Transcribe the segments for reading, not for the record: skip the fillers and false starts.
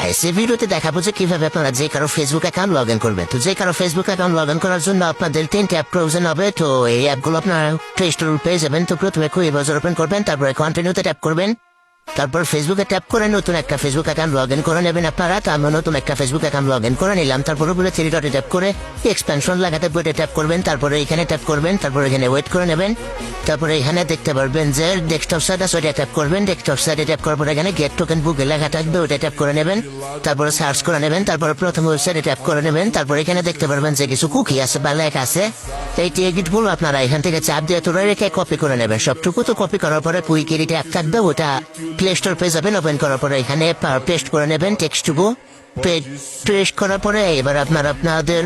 এই ভিডিওতে দেখাবো যে কিভাবে আপনারা যে কারো ফেসবুক অ্যাকাউন্ট লগ ইন করবেন। তো যে কারো ফেসবুক অ্যাকাউন্ট লগ ইন করার জন্য আপনাদের 3টি অ্যাপ প্রয়োজন হবে। তো এই অ্যাপগুলো আপনারা প্লে স্টোর পেয়ে যাবেন। তো প্রথমে কুইক ব্রাউজার ওপেন করবেন, তারপরে কন্টিনিউতে ট্যাপ করবেন, তারপর ফেসবুকে ট্যাপ করে নতুন একটা ফেসবুক অ্যাকাউন্ট লগ ইন করে নেবেন আপনারা। তো আমি নতুন একটা ফেসবুক অ্যাকাউন্ট লগ ইন করে নিলাম। তারপর উপরে 3 ডটে ট্যাপ করে এক্সপেনশন লাগাতে বইটা ট্যাপ করবেন, তারপরে এখানে ট্যাপ করবেন, তারপরে এখানে ওয়েট করে নেবেন। তারপরে এখানে দেখতে পারবেন যে ডেস্কটপ সাইট আছে, ওইটা ট্যাপ করবেন। ডেস্কটপ সাইটে ট্যাপ করার পরে এখানে গেট টোকেন বুকে লেখা থাকবে, ওইটা ট্যাপ করে নেবেন। তারপরে সার্চ করে নেবেন, তারপরে প্রথম ওয়েবসাইটে ট্যাপ করে নেবেন। তারপরে এখানে দেখতে পারবেন যে কিছু কুকি আছে বা লেখা আছে, এই টিকিটগুলো আপনারা এখান থেকে চাপ দিয়ে তুলে রেখে কপি করে নেবেন সবটুকু। তো কপি করার পরে কুইকের ট্যাপ থাকবে, ওটা প্লে স্টোর পেয়ে যাবেন। ওপেন করার পরে এখানে পেস্ট করে নেবেন টেক্সটটুকু। পেস্ট করার পরে এবার আপনাদের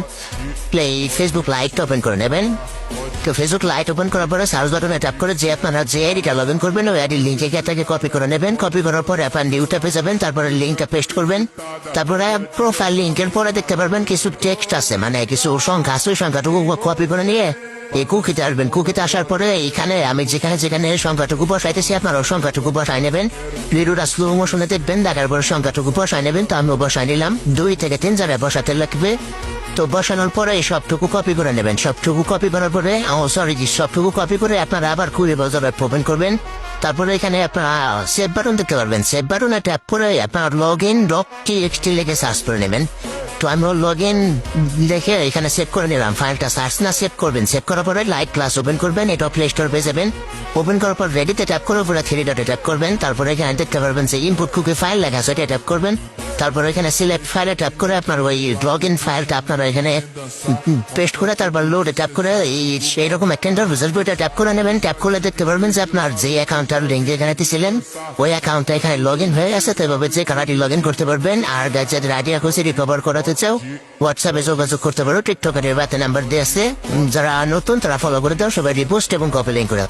ফেসবুক লাইট ওপেন করে নেবেন। তো ফেসবুক লাইট ওপেন করার পরে সার্চ বাটনে ট্যাপ করে যে আপনারা যে আইডিটা লগ ইন করবেন ওই আইডির লিঙ্কে গিয়ে কপি করে নেবেন। কপি করার পরে আপনার নিউ ট্যাপে যাবেন, তারপরে লিঙ্কটা পেস্ট করবেন। তারপরে প্রোফাইল লিঙ্কের পরে দেখতে পারবেন কিছু টেক্সট আছে, মানে কিছু সংখ্যা আছে, ওই সংখ্যাটুকু কপি করে নিয়ে এই কুকিতে আসবেন। কুকিতে আসার পরে এইখানে আমি যেখানে সংখ্যাটুকু বসাইতেছি আপনারা সংখ্যাটুকু বসাই নেবেন। ভিডিওটা স্লো মোশনে দেখবেন, দেখার পরে সংখ্যাটুকু বসাই নেবেন। তো আমি বসাই নিলাম, 2 থেকে 3 জায়গায় বসাতে লাগবে। তো বসানোর পরে সবটুকু কপি করে নেবেন। সবটুকু কপি করার পরে সবটুকু কপি করে আপনারা আবার কুইক ব্রাউজার ওপেন করবেন। তারপরে এখানে আপনারা সেভ বাটন দেখতে পারবেন। সেভ বাটনে ট্যাপ করে আপনার লগ ইন .txt লিখে সার্চ করে নেবেন। তো আমি লগ ইন দেখে এখানে সেভ করে নিলাম। ফাইলটা সার্চ না সেভ করবেন। সেভ করার পরে লাইট ক্লাস ওপেন করবেন, এটা প্লে স্টোর পেয়ে যাবেন। ওপেন করার পর রেডিতে ট্যাপ করে উপরে 3 ডটে ট্যাপ করবেন। তারপরে এখানে দেখতে পারবেন যে ইনপুট কুকি ফাইল লেখা আছে, এটা ট্যাপ করবেন। তারপরে এখানে সিলেক্ট ফাইলে ট্যাপ করে আপনার ওই লগ ইন ফাইলটা আপনারা এখানে পেস্ট করে তারপর লোডে ট্যাপ করে এইরকম একটা ইন্টারফেস বইটা ট্যাপ করে নেবেন। ট্যাপ করলে দেখতে পারবেন যে আপনার যে অ্যাকাউন্টটার লিঙ্ক এখানে দিয়েছিলেন ওই অ্যাকাউন্টটা এখানে লগ ইন হয়ে গেছে। তো এভাবে যে কারাটি লগ ইন করতে পারবেন। আর যাদের আইডিয়া খুশি রিকভার করাতে চাও হোয়াটসঅ্যাপে যোগাযোগ করতে পারো। টিকটকের বাতে নাম্বার দিয়ে আছে, যারা নতুন তারা ফলো করে দাও, সবাই রিপোস্ট এবং কপি লিঙ্ক করে।